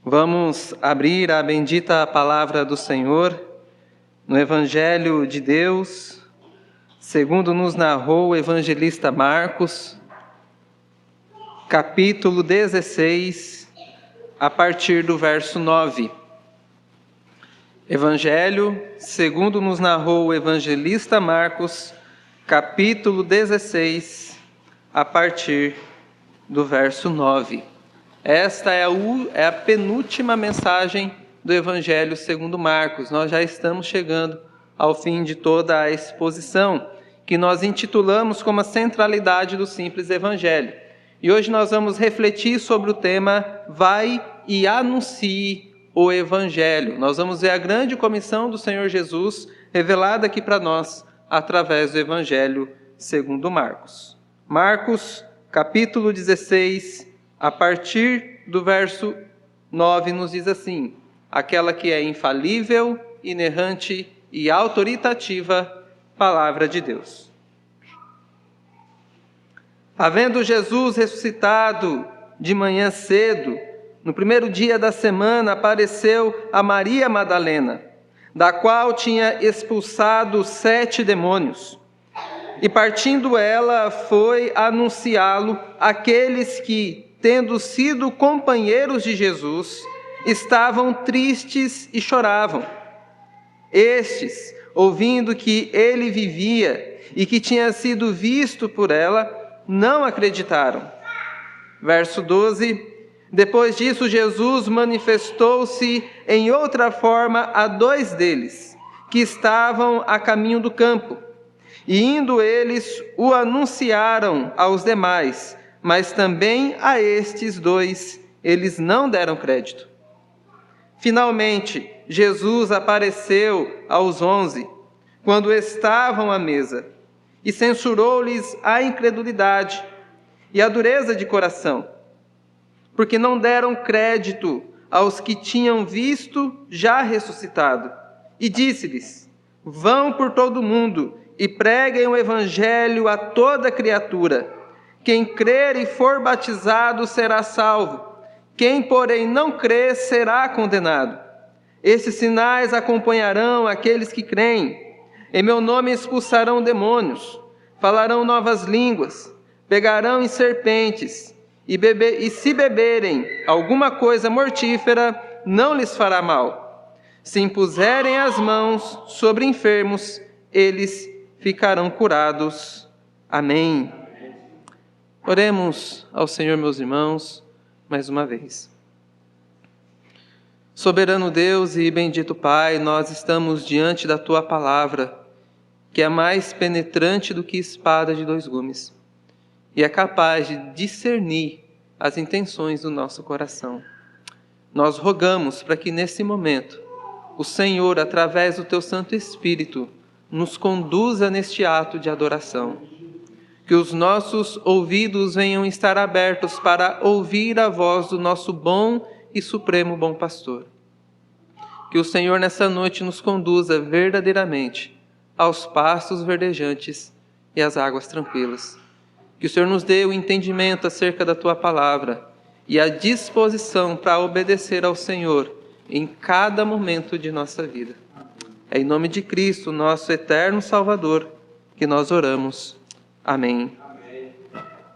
Vamos abrir a bendita palavra do Senhor no Evangelho de Deus, segundo nos narrou o evangelista Marcos, capítulo 16, a partir do verso 9. Evangelho, segundo nos narrou o evangelista Marcos, capítulo 16, a partir do verso 9. Esta é a penúltima mensagem do Evangelho segundo Marcos. Nós já estamos chegando ao fim de toda a exposição, que nós intitulamos como a centralidade do simples Evangelho. E hoje nós vamos refletir sobre o tema Vai e anuncie o Evangelho. Nós vamos ver a grande comissão do Senhor Jesus revelada aqui para nós através do Evangelho segundo Marcos. Marcos, capítulo 16, a partir do verso 9, nos diz assim: aquela que é infalível, inerrante e autoritativa palavra de Deus. Havendo Jesus ressuscitado de manhã cedo, no primeiro dia da semana, apareceu a Maria Madalena, da qual tinha expulsado 7 demônios. E partindo ela, foi anunciá-lo àqueles que, tendo sido companheiros de Jesus, estavam tristes e choravam. Estes, ouvindo que ele vivia e que tinha sido visto por ela, não acreditaram. Verso 12. Depois disso, Jesus manifestou-se em outra forma a 2 deles, que estavam a caminho do campo. E indo eles, o anunciaram aos demais, mas também a estes 2 eles não deram crédito. Finalmente, Jesus apareceu aos 11, quando estavam à mesa, e censurou-lhes a incredulidade e a dureza de coração, porque não deram crédito aos que tinham visto já ressuscitado. E disse-lhes: vão por todo o mundo e preguem o evangelho a toda criatura. Quem crer e for batizado será salvo. Quem, porém, não crer será condenado. Esses sinais acompanharão aqueles que creem. Em meu nome expulsarão demônios, falarão novas línguas, pegarão em serpentes, e se beberem alguma coisa mortífera, não lhes fará mal. Se impuserem as mãos sobre enfermos, eles ficarão curados. Amém. Oremos ao Senhor, meus irmãos, mais uma vez. Soberano Deus e bendito Pai, nós estamos diante da Tua palavra, que é mais penetrante do que espada de 2 gumes, e é capaz de discernir as intenções do nosso coração. Nós rogamos para que nesse momento, o Senhor, através do Teu Santo Espírito, nos conduza neste ato de adoração. Que os nossos ouvidos venham estar abertos para ouvir a voz do nosso bom e supremo bom pastor. Que o Senhor nessa noite nos conduza verdadeiramente aos pastos verdejantes e às águas tranquilas. Que o Senhor nos dê o entendimento acerca da Tua palavra e a disposição para obedecer ao Senhor em cada momento de nossa vida. É em nome de Cristo, nosso eterno Salvador, que nós oramos. Amém.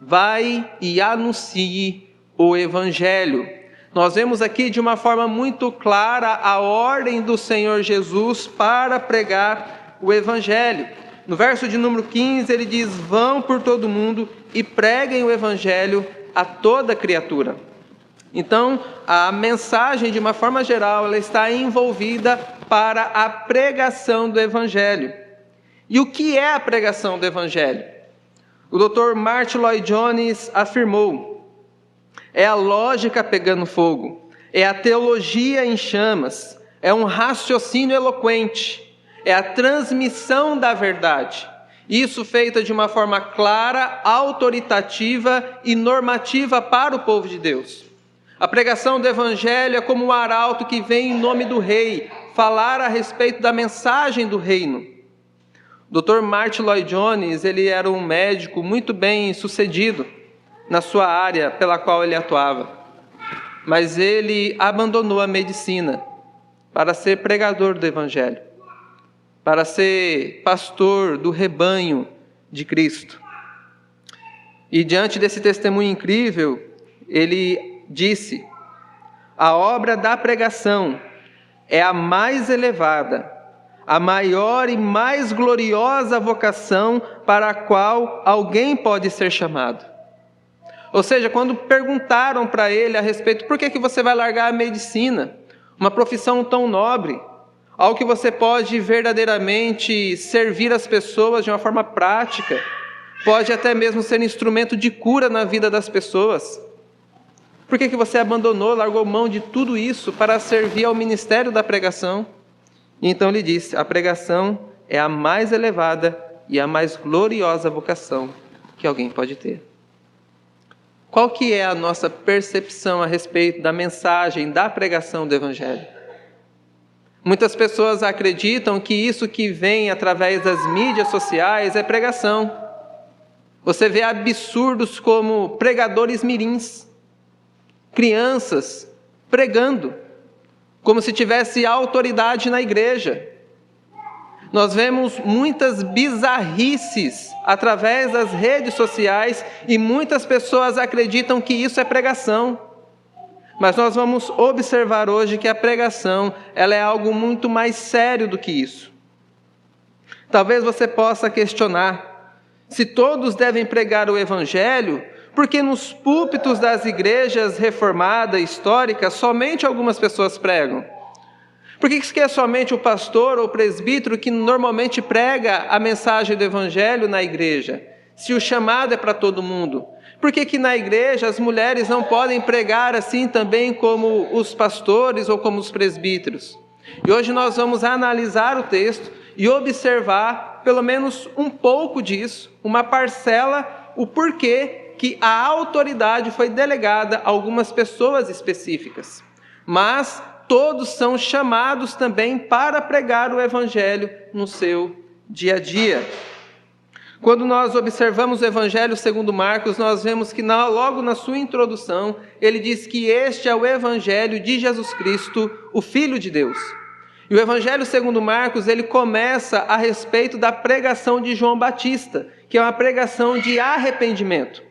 Vai e anuncie o Evangelho. Nós vemos aqui de uma forma muito clara a ordem do Senhor Jesus para pregar o Evangelho. No verso de número 15 ele diz: vão por todo mundo e preguem o Evangelho a toda criatura. Então, a mensagem, de uma forma geral, ela está envolvida para a pregação do Evangelho. E o que é a pregação do Evangelho? O Dr. Martyn Lloyd-Jones afirmou: é a lógica pegando fogo, é a teologia em chamas, é um raciocínio eloquente, é a transmissão da verdade. Isso feita de uma forma clara, autoritativa e normativa para o povo de Deus. A pregação do Evangelho é como um arauto que vem em nome do Rei, falar a respeito da mensagem do reino. Dr. Martyn Lloyd-Jones, ele era um médico muito bem sucedido na sua área pela qual ele atuava. mas ele abandonou a medicina para ser pregador do Evangelho, para ser pastor do rebanho de Cristo. E diante desse testemunho incrível, ele disse: a obra da pregação é a mais elevada, a maior e mais gloriosa vocação para a qual alguém pode ser chamado. Ou seja, quando perguntaram para ele a respeito, por que você vai largar a medicina? Uma profissão tão nobre, algo que você pode verdadeiramente servir as pessoas de uma forma prática, pode até mesmo ser instrumento de cura na vida das pessoas. Por que você abandonou, largou mão de tudo isso para servir ao ministério da pregação? E então ele disse: a pregação é a mais elevada e a mais gloriosa vocação que alguém pode ter. Qual que é a nossa percepção a respeito da mensagem, da pregação do Evangelho? Muitas pessoas acreditam que isso que vem através das mídias sociais é pregação. Você vê absurdos como pregadores mirins, crianças pregando, como se tivesse autoridade na igreja. Nós vemos muitas bizarrices através das redes sociais e muitas pessoas acreditam que isso é pregação. Mas nós vamos observar hoje que a pregação, ela é algo muito mais sério do que isso. Talvez você possa questionar: se todos devem pregar o Evangelho, por que nos púlpitos das igrejas reformadas, históricas, somente algumas pessoas pregam? Por que é somente o pastor ou o presbítero que normalmente prega a mensagem do Evangelho na igreja, se o chamado é para todo mundo? Por que na igreja as mulheres não podem pregar assim também como os pastores ou como os presbíteros? E hoje nós vamos analisar o texto e observar pelo menos um pouco disso, uma parcela, o porquê que a autoridade foi delegada a algumas pessoas específicas. Mas todos são chamados também para pregar o Evangelho no seu dia a dia. Quando nós observamos o Evangelho segundo Marcos, nós vemos que logo na sua introdução, ele diz que este é o Evangelho de Jesus Cristo, o Filho de Deus. E o Evangelho segundo Marcos, ele começa a respeito da pregação de João Batista, que é uma pregação de arrependimento.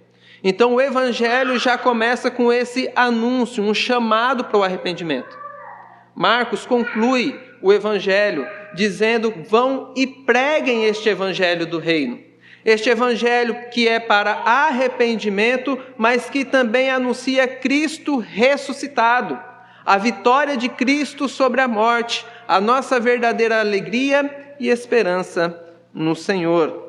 Então o Evangelho já começa com esse anúncio, um chamado para o arrependimento. Marcos conclui o Evangelho dizendo: vão e preguem este Evangelho do reino. Este Evangelho que é para arrependimento, mas que também anuncia Cristo ressuscitado, a vitória de Cristo sobre a morte, a nossa verdadeira alegria e esperança no Senhor.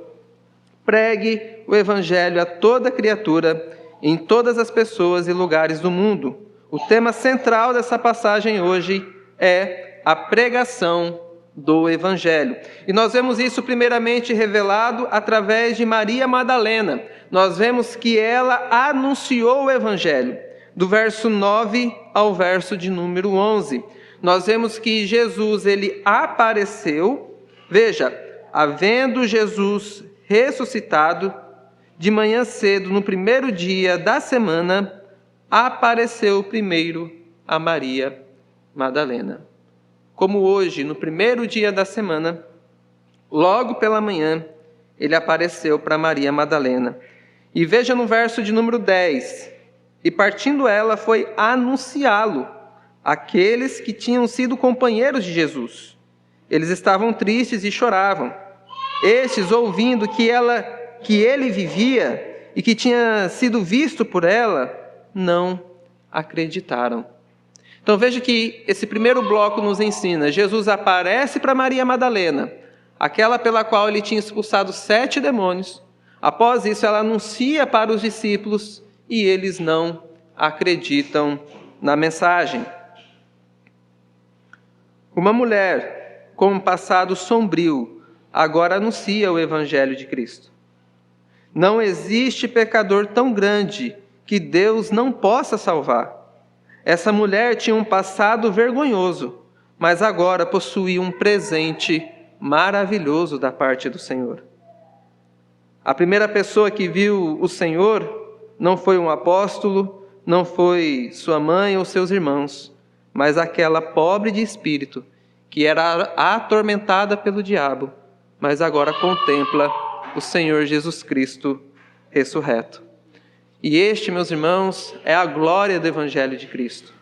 Pregue o Evangelho a toda criatura, em todas as pessoas e lugares do mundo. O tema central dessa passagem hoje é a pregação do Evangelho. E nós vemos isso primeiramente revelado através de Maria Madalena. Nós vemos que ela anunciou o Evangelho, do verso 9 ao verso de número 11. Nós vemos que Jesus, ele apareceu, veja, havendo Jesus ressuscitado, de manhã cedo, no primeiro dia da semana, apareceu primeiro a Maria Madalena. Como hoje, no primeiro dia da semana, logo pela manhã, ele apareceu para Maria Madalena. E veja no verso de número 10, e partindo ela foi anunciá-lo àqueles que tinham sido companheiros de Jesus. Eles estavam tristes e choravam. Estes, ouvindo que ele vivia e que tinha sido visto por ela, não acreditaram. Então veja que esse primeiro bloco nos ensina: Jesus aparece para Maria Madalena, aquela pela qual ele tinha expulsado 7 demônios. Após isso, ela anuncia para os discípulos e eles não acreditam na mensagem. Uma mulher com um passado sombrio agora anuncia o Evangelho de Cristo. Não existe pecador tão grande que Deus não possa salvar. Essa mulher tinha um passado vergonhoso, mas agora possuía um presente maravilhoso da parte do Senhor. A primeira pessoa que viu o Senhor não foi um apóstolo, não foi sua mãe ou seus irmãos, mas aquela pobre de espírito, que era atormentada pelo diabo, mas agora contempla o Senhor Jesus Cristo ressurreto. E este, meus irmãos, é a glória do Evangelho de Cristo.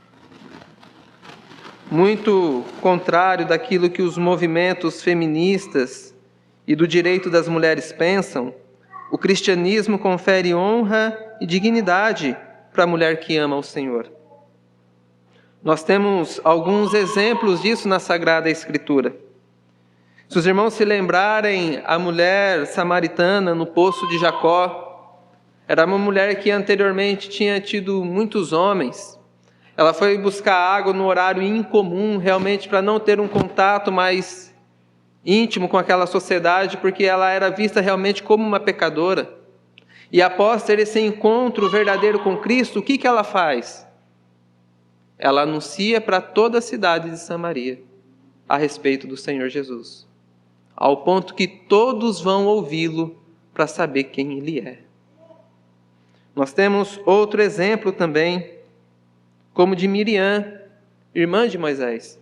Muito contrário daquilo que os movimentos feministas e do direito das mulheres pensam, o cristianismo confere honra e dignidade para a mulher que ama o Senhor. Nós temos alguns exemplos disso na Sagrada Escritura. Se os irmãos se lembrarem, a mulher samaritana no poço de Jacó era uma mulher que anteriormente tinha tido muitos homens. Ela foi buscar água no horário incomum, realmente para não ter um contato mais íntimo com aquela sociedade, porque ela era vista realmente como uma pecadora. E após ter esse encontro verdadeiro com Cristo, o que ela faz? Ela anuncia para toda a cidade de Samaria a respeito do Senhor Jesus, ao ponto que todos vão ouvi-lo para saber quem Ele é. Nós temos outro exemplo também, como de Miriam, irmã de Moisés.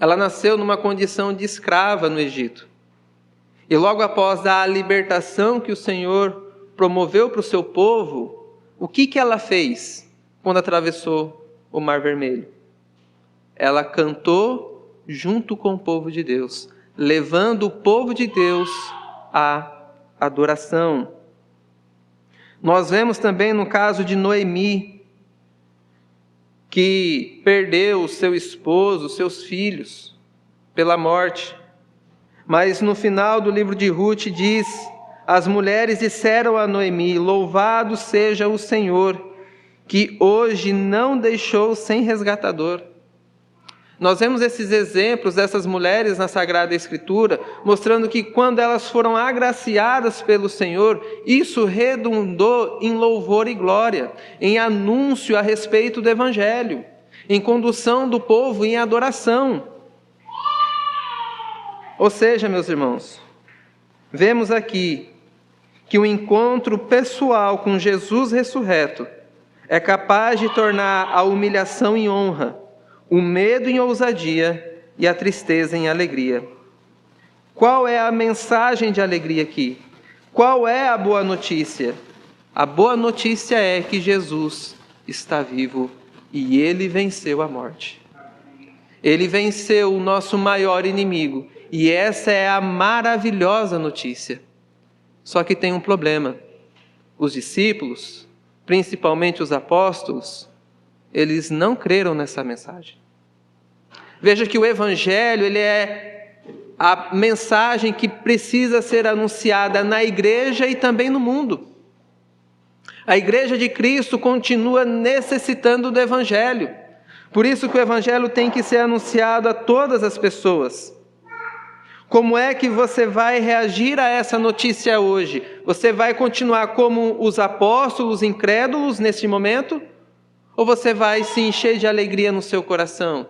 Ela nasceu numa condição de escrava no Egito. E logo após a libertação que o Senhor promoveu para o seu povo, o que ela fez quando atravessou o Mar Vermelho? Ela cantou junto com o povo de Deus, levando o povo de Deus à adoração. Nós vemos também no caso de Noemi, que perdeu o seu esposo, seus filhos, pela morte. Mas no final do livro de Ruth diz: as mulheres disseram a Noemi: louvado seja o Senhor, que hoje não deixou sem resgatador. Nós vemos esses exemplos dessas mulheres na Sagrada Escritura, mostrando que quando elas foram agraciadas pelo Senhor, isso redundou em louvor e glória, em anúncio a respeito do Evangelho, em condução do povo em adoração. Ou seja, meus irmãos, vemos aqui que o encontro pessoal com Jesus ressurreto é capaz de tornar a humilhação em honra, o medo em ousadia e a tristeza em alegria. Qual é a mensagem de alegria aqui? Qual é a boa notícia? A boa notícia é que Jesus está vivo e Ele venceu a morte. Ele venceu o nosso maior inimigo e essa é a maravilhosa notícia. Só que tem um problema. Os discípulos, principalmente os apóstolos, eles não creram nessa mensagem. Veja que o Evangelho, ele é a mensagem que precisa ser anunciada na igreja e também no mundo. A igreja de Cristo continua necessitando do Evangelho. Por isso que o Evangelho tem que ser anunciado a todas as pessoas. Como é que você vai reagir a essa notícia hoje? Você vai continuar como os apóstolos incrédulos neste momento? Ou você vai se encher de alegria no seu coração?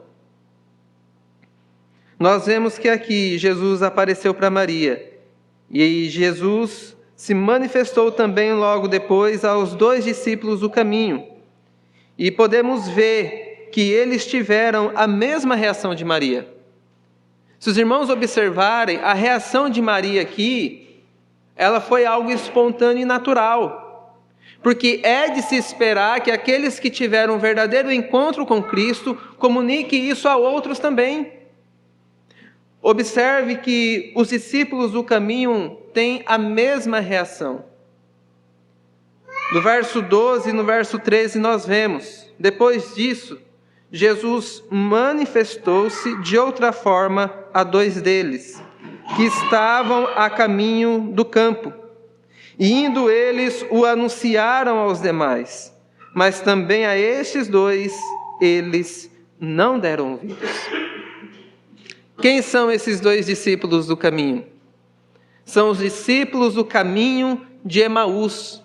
Nós vemos que aqui Jesus apareceu para Maria. E Jesus se manifestou também logo depois aos 2 discípulos do caminho. E podemos ver que eles tiveram a mesma reação de Maria. Se os irmãos observarem, a reação de Maria aqui, ela foi algo espontâneo e natural. Porque é de se esperar que aqueles que tiveram um verdadeiro encontro com Cristo comuniquem isso a outros também. Observe que os discípulos do caminho têm a mesma reação. No verso 12 e no verso 13 nós vemos: depois disso, Jesus manifestou-se de outra forma a 2 deles, que estavam a caminho do campo. E indo eles, o anunciaram aos demais, mas também a estes 2, eles não deram ouvidos. Quem são esses 2 discípulos do caminho? São os discípulos do caminho de Emaús.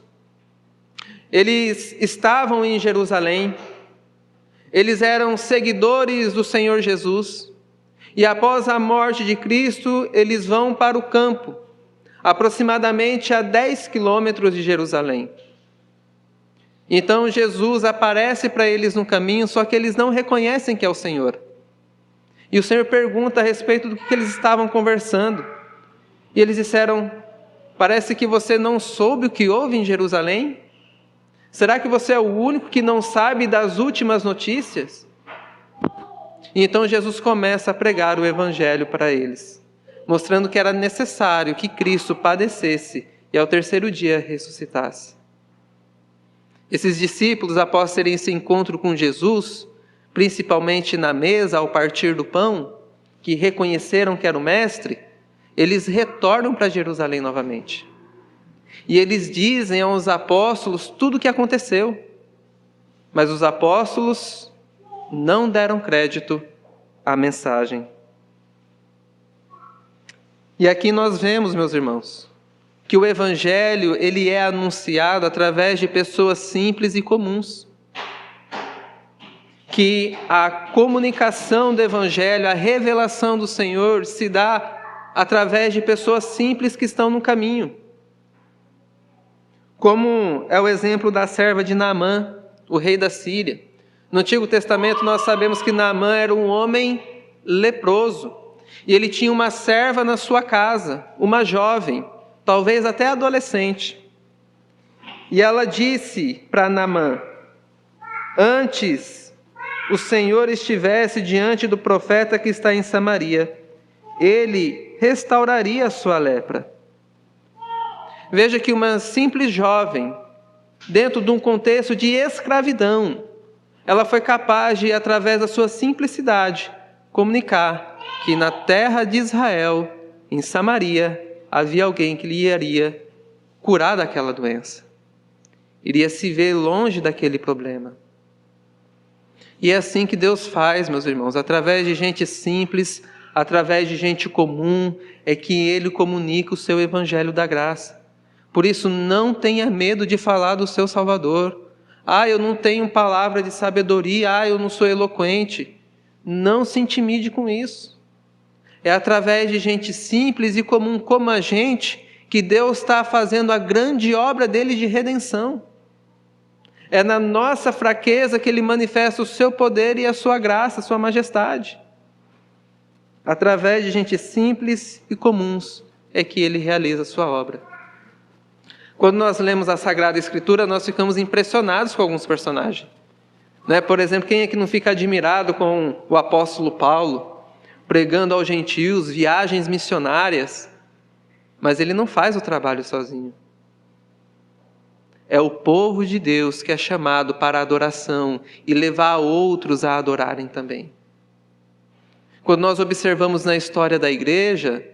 Eles estavam em Jerusalém, eles eram seguidores do Senhor Jesus, e após a morte de Cristo, eles vão para o campo, aproximadamente a 10 quilômetros de Jerusalém. Então Jesus aparece para eles no caminho, só que eles não reconhecem que é o Senhor. E o Senhor pergunta a respeito do que eles estavam conversando. E eles disseram: parece que você não soube o que houve em Jerusalém? Será que você é o único que não sabe das últimas notícias? E então Jesus começa a pregar o Evangelho para eles, mostrando que era necessário que Cristo padecesse e ao terceiro dia ressuscitasse. Esses discípulos, após terem esse encontro com Jesus, principalmente na mesa, ao partir do pão, que reconheceram que era o Mestre, eles retornam para Jerusalém novamente. E eles dizem aos apóstolos tudo o que aconteceu. Mas os apóstolos não deram crédito à mensagem. E aqui nós vemos, meus irmãos, que o Evangelho ele é anunciado através de pessoas simples e comuns. Que a comunicação do Evangelho, a revelação do Senhor se dá através de pessoas simples que estão no caminho. Como é o exemplo da serva de Naamã, o rei da Síria. No Antigo Testamento nós sabemos que Naamã era um homem leproso. E ele tinha uma serva na sua casa, uma jovem, talvez até adolescente. E ela disse para Naamã: antes o Senhor estivesse diante do profeta que está em Samaria, ele restauraria a sua lepra. Veja que uma simples jovem, dentro de um contexto de escravidão, ela foi capaz de, através da sua simplicidade, comunicar que na terra de Israel, em Samaria, havia alguém que lhe iria curar daquela doença. Iria se ver longe daquele problema. E é assim que Deus faz, meus irmãos, através de gente simples, através de gente comum, é que Ele comunica o seu evangelho da graça. Por isso, não tenha medo de falar do seu Salvador. Eu não tenho palavra de sabedoria, eu não sou eloquente. Não se intimide com isso. É através de gente simples e comum como a gente que Deus está fazendo a grande obra dele de redenção. É na nossa fraqueza que Ele manifesta o seu poder e a sua graça, a sua majestade. Através de gente simples e comuns é que Ele realiza a sua obra. Quando nós lemos a Sagrada Escritura, nós ficamos impressionados com alguns personagens. Por exemplo, quem é que não fica admirado com o apóstolo Paulo, pregando aos gentios, viagens missionárias? Mas ele não faz o trabalho sozinho. É o povo de Deus que é chamado para a adoração e levar outros a adorarem também. Quando nós observamos na história da igreja,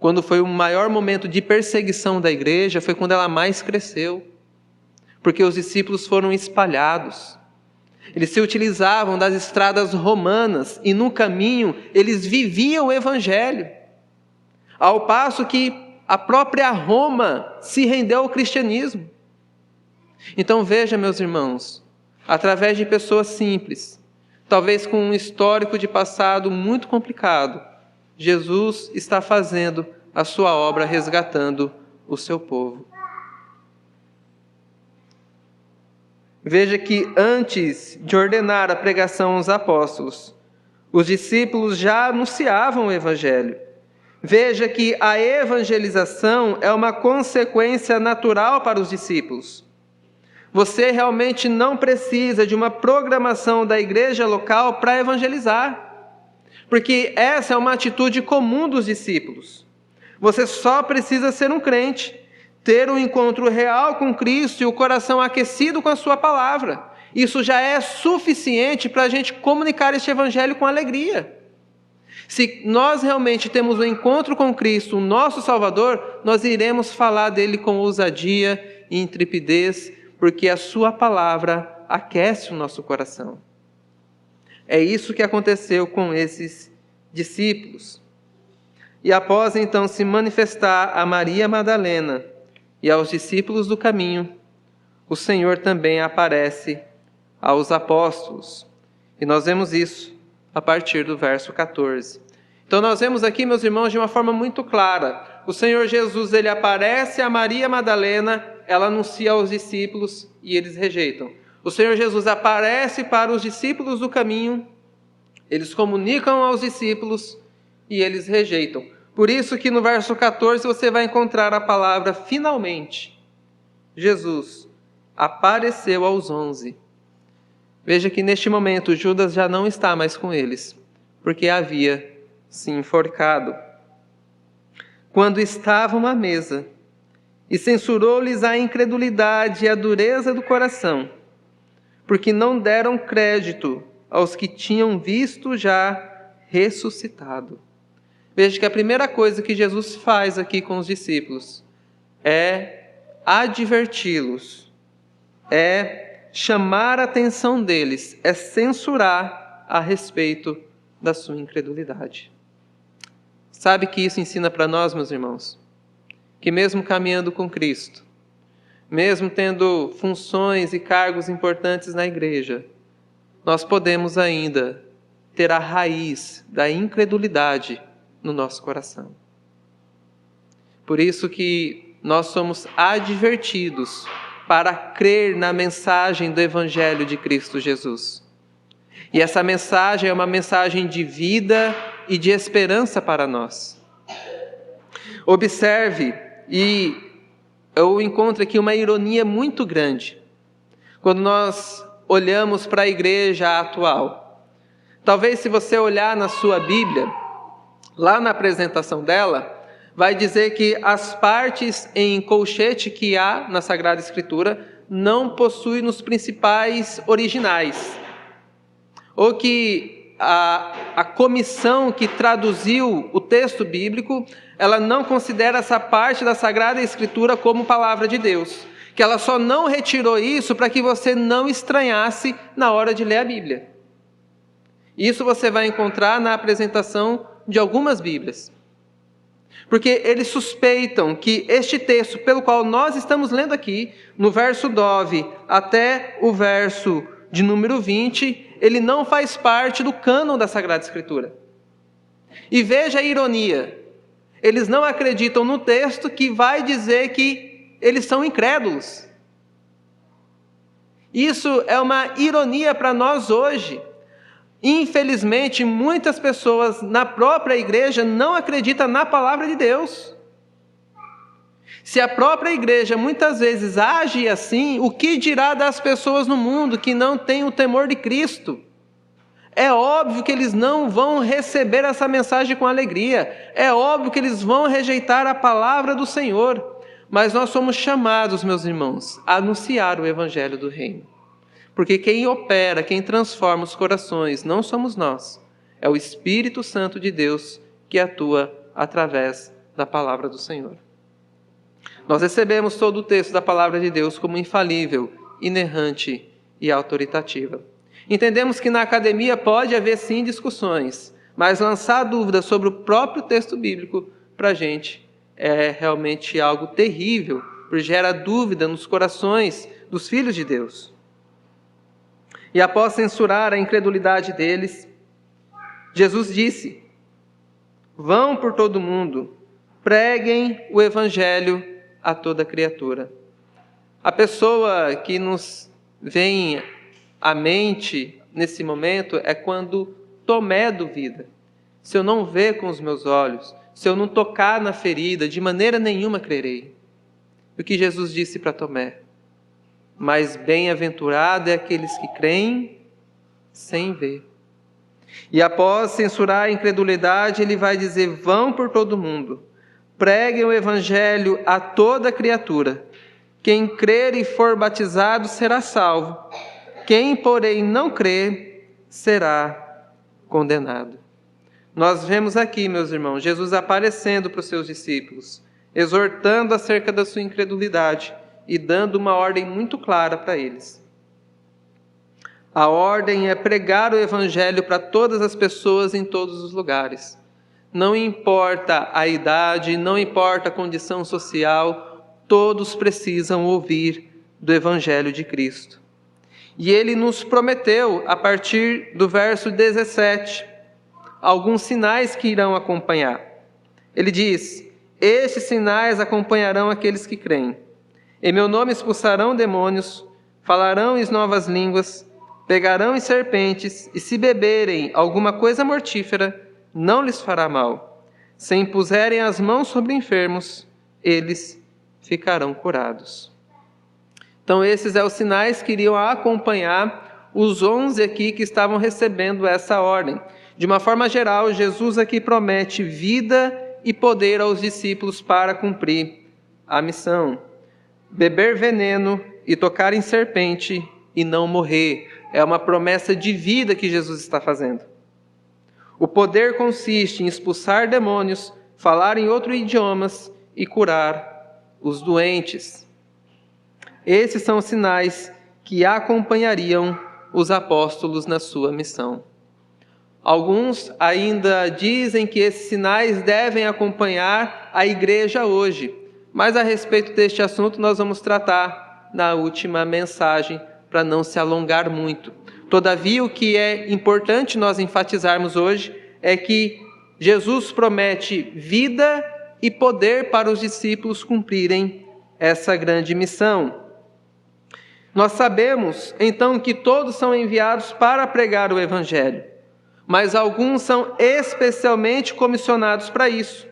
quando foi o maior momento de perseguição da igreja, foi quando ela mais cresceu. Porque os discípulos foram espalhados. Eles se utilizavam das estradas romanas e no caminho eles viviam o evangelho. Ao passo que a própria Roma se rendeu ao cristianismo. Então veja, meus irmãos, através de pessoas simples, talvez com um histórico de passado muito complicado, Jesus está fazendo a sua obra resgatando o seu povo. Veja que antes de ordenar a pregação aos apóstolos, os discípulos já anunciavam o Evangelho. Veja que a evangelização é uma consequência natural para os discípulos. Você realmente não precisa de uma programação da igreja local para evangelizar. Porque essa é uma atitude comum dos discípulos. Você só precisa ser um crente, ter um encontro real com Cristo e o coração aquecido com a sua palavra. Isso já é suficiente para a gente comunicar este evangelho com alegria. Se nós realmente temos um encontro com Cristo, o nosso Salvador, nós iremos falar dele com ousadia e intrepidez, porque a sua palavra aquece o nosso coração. É isso que aconteceu com esses discípulos. E após então se manifestar a Maria Madalena e aos discípulos do caminho, o Senhor também aparece aos apóstolos. E nós vemos isso a partir do verso 14. Então nós vemos aqui, meus irmãos, de uma forma muito clara. O Senhor Jesus, ele aparece a Maria Madalena, ela anuncia aos discípulos e eles rejeitam. O Senhor Jesus aparece para os discípulos do caminho, eles comunicam aos discípulos e eles rejeitam. Por isso que no verso 14 você vai encontrar a palavra finalmente. Jesus apareceu aos 11. Veja que neste momento Judas já não está mais com eles, porque havia se enforcado. Quando estavam à mesa, e censurou-lhes a incredulidade e a dureza do coração, porque não deram crédito aos que tinham visto já ressuscitado. Veja que a primeira coisa que Jesus faz aqui com os discípulos é adverti-los, é chamar a atenção deles, é censurar a respeito da sua incredulidade. Sabe que isso ensina para nós, meus irmãos? Que mesmo caminhando com Cristo, mesmo tendo funções e cargos importantes na igreja, nós podemos ainda ter a raiz da incredulidade no nosso coração. Por isso que nós somos advertidos para crer na mensagem do Evangelho de Cristo Jesus. E essa mensagem é uma mensagem de vida e de esperança para nós. Observe, e eu encontro aqui uma ironia muito grande, quando nós olhamos para a igreja atual. Talvez se você olhar na sua Bíblia, lá na apresentação dela, vai dizer que as partes em colchete que há na Sagrada Escritura não possuem nos principais originais. Ou que a comissão que traduziu o texto bíblico, ela não considera essa parte da Sagrada Escritura como palavra de Deus. Que ela só não retirou isso para que você não estranhasse na hora de ler a Bíblia. Isso você vai encontrar na apresentação de algumas Bíblias. Porque eles suspeitam que este texto, pelo qual nós estamos lendo aqui, no verso 9 até o verso de número 20, ele não faz parte do cânon da Sagrada Escritura. E veja a ironia, eles não acreditam no texto que vai dizer que eles são incrédulos. Isso é uma ironia para nós hoje. Infelizmente, muitas pessoas na própria igreja não acreditam na palavra de Deus. Se a própria igreja muitas vezes age assim, o que dirá das pessoas no mundo que não têm o temor de Cristo? É óbvio que eles não vão receber essa mensagem com alegria. É óbvio que eles vão rejeitar a palavra do Senhor. Mas nós somos chamados, meus irmãos, a anunciar o Evangelho do Reino. Porque quem opera, quem transforma os corações, não somos nós. É o Espírito Santo de Deus que atua através da palavra do Senhor. Nós recebemos todo o texto da palavra de Deus como infalível, inerrante e autoritativa. Entendemos que na academia pode haver sim discussões, mas lançar dúvidas sobre o próprio texto bíblico para a gente é realmente algo terrível, porque gera dúvida nos corações dos filhos de Deus. E após censurar a incredulidade deles, Jesus disse: vão por todo o mundo, preguem o Evangelho a toda criatura. A pessoa que nos vem à mente nesse momento é quando Tomé duvida. Se eu não ver com os meus olhos, se eu não tocar na ferida, de maneira nenhuma crerei. O que Jesus disse para Tomé? Mas bem-aventurado é aqueles que creem sem ver. E após censurar a incredulidade, ele vai dizer: vão por todo mundo, preguem o Evangelho a toda criatura. Quem crer e for batizado será salvo. Quem, porém, não crer, será condenado. Nós vemos aqui, meus irmãos, Jesus aparecendo para os seus discípulos, exortando acerca da sua incredulidade e dando uma ordem muito clara para eles. A ordem é pregar o Evangelho para todas as pessoas em todos os lugares. Não importa a idade, não importa a condição social, todos precisam ouvir do Evangelho de Cristo. E ele nos prometeu, a partir do verso 17, alguns sinais que irão acompanhar. Ele diz: estes sinais acompanharão aqueles que creem. Em meu nome expulsarão demônios, falarão em novas línguas, pegarão em serpentes, e se beberem alguma coisa mortífera, não lhes fará mal. Se impuserem as mãos sobre enfermos, eles ficarão curados. Então esses são os sinais que iriam acompanhar os 11 aqui que estavam recebendo essa ordem. De uma forma geral, Jesus aqui promete vida e poder aos discípulos para cumprir a missão. Beber veneno e tocar em serpente e não morrer. É uma promessa de vida que Jesus está fazendo. O poder consiste em expulsar demônios, falar em outros idiomas e curar os doentes. Esses são os sinais que acompanhariam os apóstolos na sua missão. Alguns ainda dizem que esses sinais devem acompanhar a igreja hoje, mas a respeito deste assunto nós vamos tratar na última mensagem, para não se alongar muito. Todavia, o que é importante nós enfatizarmos hoje é que Jesus promete vida e poder para os discípulos cumprirem essa grande missão. Nós sabemos, então, que todos são enviados para pregar o Evangelho, mas alguns são especialmente comissionados para isso.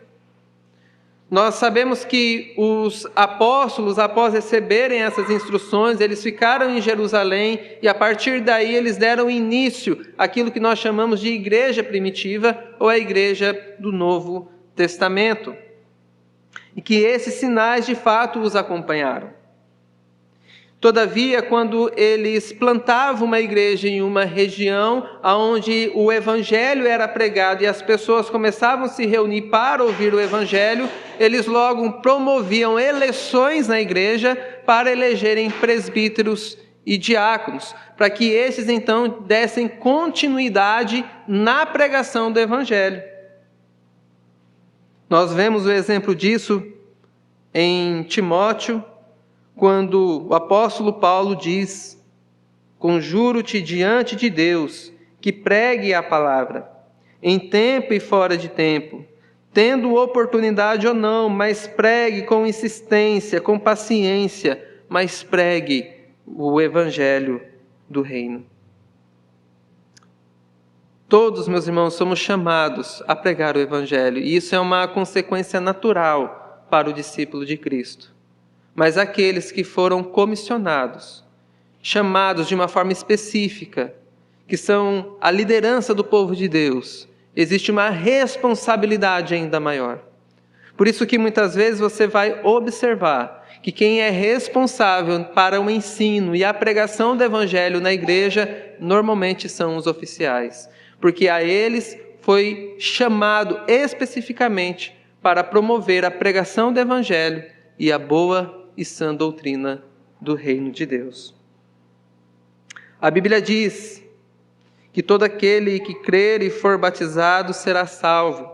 Nós sabemos que os apóstolos, após receberem essas instruções, eles ficaram em Jerusalém e a partir daí eles deram início àquilo que nós chamamos de igreja primitiva ou a igreja do Novo Testamento. E que esses sinais de fato os acompanharam. Todavia, quando eles plantavam uma igreja em uma região onde o evangelho era pregado e as pessoas começavam a se reunir para ouvir o evangelho, eles logo promoviam eleições na igreja para elegerem presbíteros e diáconos, para que esses então dessem continuidade na pregação do evangelho. Nós vemos o exemplo disso em Timóteo, quando o apóstolo Paulo diz: conjuro-te diante de Deus que pregue a palavra, em tempo e fora de tempo, tendo oportunidade ou não, mas pregue com insistência, com paciência, mas pregue o evangelho do reino. Todos, meus irmãos, somos chamados a pregar o evangelho, e isso é uma consequência natural para o discípulo de Cristo. Mas aqueles que foram comissionados, chamados de uma forma específica, que são a liderança do povo de Deus, existe uma responsabilidade ainda maior. Por isso que muitas vezes você vai observar que quem é responsável para o ensino e a pregação do evangelho na igreja, normalmente são os oficiais, porque a eles foi chamado especificamente para promover a pregação do evangelho e a boa e sã doutrina do reino de Deus. A Bíblia diz que todo aquele que crer e for batizado será salvo.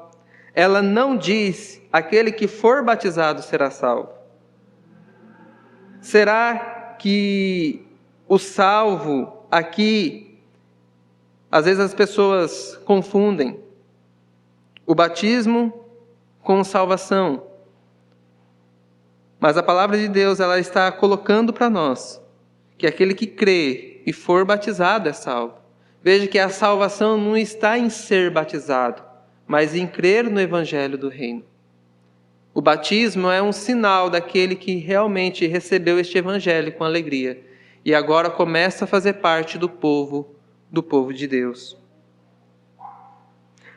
Ela não diz aquele que for batizado será salvo. Será que o salvo aqui, às vezes as pessoas confundem o batismo com salvação. Mas a palavra de Deus, ela está colocando para nós que aquele que crê e for batizado é salvo. Veja que a salvação não está em ser batizado, mas em crer no evangelho do reino. O batismo é um sinal daquele que realmente recebeu este evangelho com alegria e agora começa a fazer parte do povo de Deus.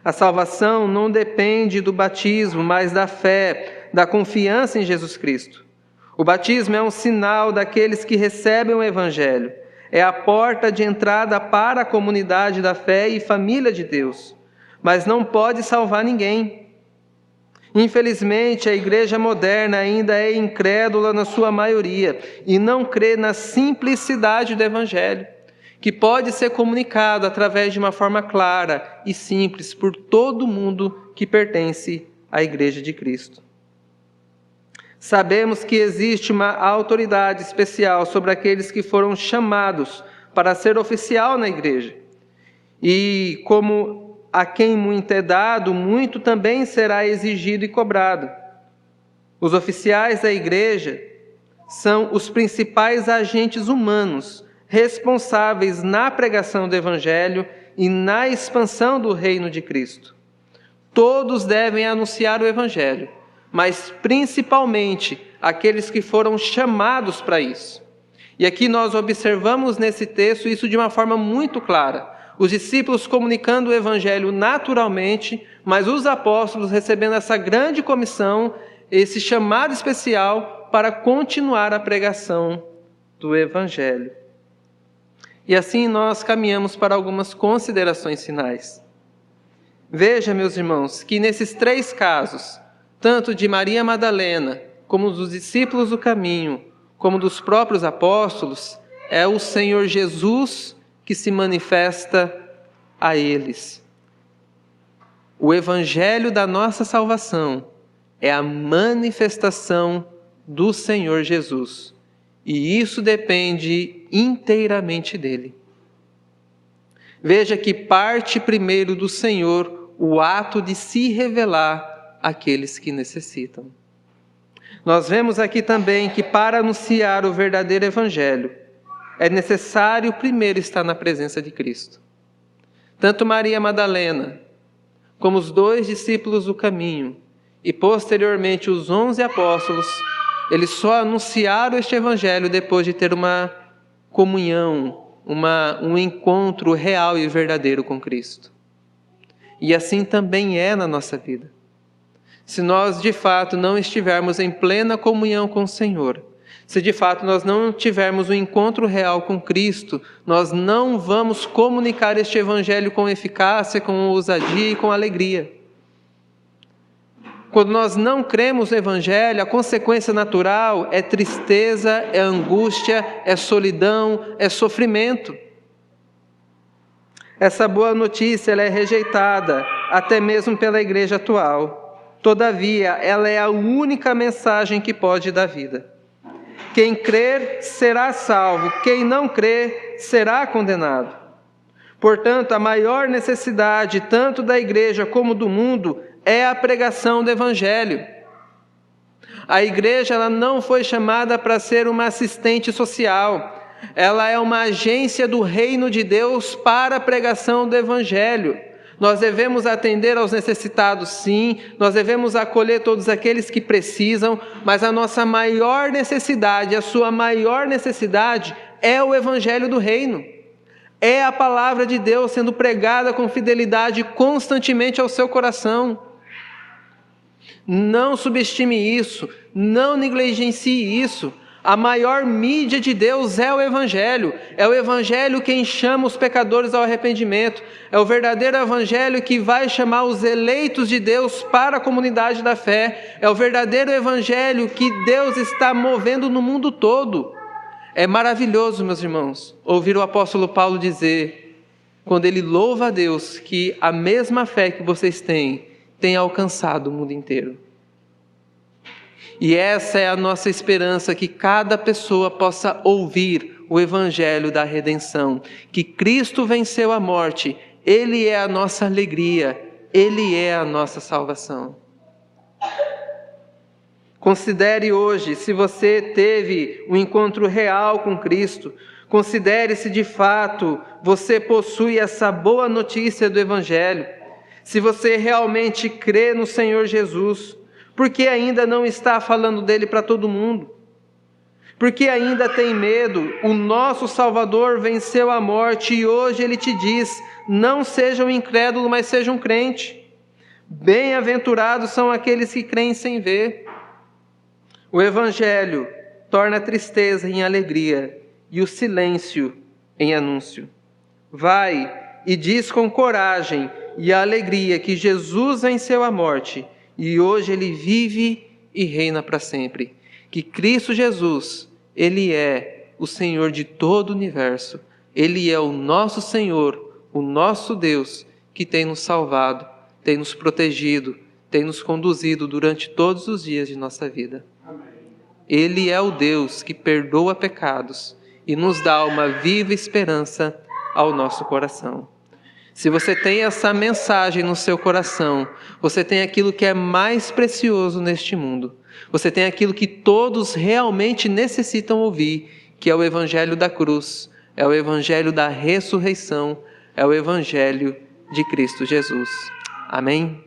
A salvação não depende do batismo, mas da fé, da confiança em Jesus Cristo. O batismo é um sinal daqueles que recebem o evangelho. É a porta de entrada para a comunidade da fé e família de Deus, mas não pode salvar ninguém. Infelizmente, a igreja moderna ainda é incrédula na sua maioria e não crê na simplicidade do evangelho, que pode ser comunicado através de uma forma clara e simples por todo mundo que pertence à igreja de Cristo. Sabemos que existe uma autoridade especial sobre aqueles que foram chamados para ser oficial na igreja. E como a quem muito é dado, muito também será exigido e cobrado. Os oficiais da igreja são os principais agentes humanos responsáveis na pregação do Evangelho e na expansão do reino de Cristo. Todos devem anunciar o Evangelho, mas principalmente aqueles que foram chamados para isso. E aqui nós observamos nesse texto isso de uma forma muito clara. Os discípulos comunicando o Evangelho naturalmente, mas os apóstolos recebendo essa grande comissão, esse chamado especial para continuar a pregação do Evangelho. E assim nós caminhamos para algumas considerações finais. Veja, meus irmãos, que nesses 3 casos, tanto de Maria Madalena, como dos discípulos do caminho, como dos próprios apóstolos, é o Senhor Jesus que se manifesta a eles. O Evangelho da nossa salvação é a manifestação do Senhor Jesus. E isso depende inteiramente dele. Veja que parte primeiro do Senhor o ato de se revelar àqueles que necessitam. Nós vemos aqui também que para anunciar o verdadeiro Evangelho, é necessário primeiro estar na presença de Cristo. Tanto Maria Madalena, como os 2 discípulos do caminho, e posteriormente os 11 apóstolos, eles só anunciaram este Evangelho depois de ter uma comunhão, um encontro real e verdadeiro com Cristo. E assim também é na nossa vida. Se nós de fato não estivermos em plena comunhão com o Senhor, se de fato nós não tivermos um encontro real com Cristo, nós não vamos comunicar este Evangelho com eficácia, com ousadia e com alegria. Quando nós não cremos no Evangelho, a consequência natural é tristeza, é angústia, é solidão, é sofrimento. Essa boa notícia ela é rejeitada, até mesmo pela igreja atual. Todavia, ela é a única mensagem que pode dar vida. Quem crer será salvo, quem não crer será condenado. Portanto, a maior necessidade, tanto da igreja como do mundo, é a pregação do Evangelho. A igreja ela não foi chamada para ser uma assistente social. Ela é uma agência do reino de Deus para a pregação do Evangelho. Nós devemos atender aos necessitados, sim. Nós devemos acolher todos aqueles que precisam. Mas a nossa maior necessidade, a sua maior necessidade é o Evangelho do reino. É a palavra de Deus sendo pregada com fidelidade constantemente ao seu coração. Não subestime isso, não negligencie isso. A maior mídia de Deus é o Evangelho quem chama os pecadores ao arrependimento, é o verdadeiro Evangelho que vai chamar os eleitos de Deus para a comunidade da fé, é o verdadeiro Evangelho que Deus está movendo no mundo todo. É maravilhoso, meus irmãos, ouvir o apóstolo Paulo dizer, quando ele louva a Deus, que a mesma fé que vocês têm, tem alcançado o mundo inteiro. E essa é a nossa esperança, que cada pessoa possa ouvir o Evangelho da redenção, que Cristo venceu a morte, Ele é a nossa alegria, Ele é a nossa salvação. Considere hoje se você teve um encontro real com Cristo, considere se de fato você possui essa boa notícia do Evangelho, se você realmente crê no Senhor Jesus, porque ainda não está falando dele para todo mundo, porque ainda tem medo. O nosso Salvador venceu a morte e hoje Ele te diz, não seja um incrédulo, mas seja um crente. Bem-aventurados são aqueles que creem sem ver. O Evangelho torna a tristeza em alegria e o silêncio em anúncio. Vai e diz com coragem e alegria que Jesus venceu a morte e hoje Ele vive e reina para sempre. Que Cristo Jesus, Ele é o Senhor de todo o universo. Ele é o nosso Senhor, o nosso Deus, que tem nos salvado, tem nos protegido, tem nos conduzido durante todos os dias de nossa vida. Ele é o Deus que perdoa pecados e nos dá uma viva esperança ao nosso coração. Se você tem essa mensagem no seu coração, você tem aquilo que é mais precioso neste mundo. Você tem aquilo que todos realmente necessitam ouvir, que é o Evangelho da cruz, é o Evangelho da ressurreição, é o Evangelho de Cristo Jesus. Amém?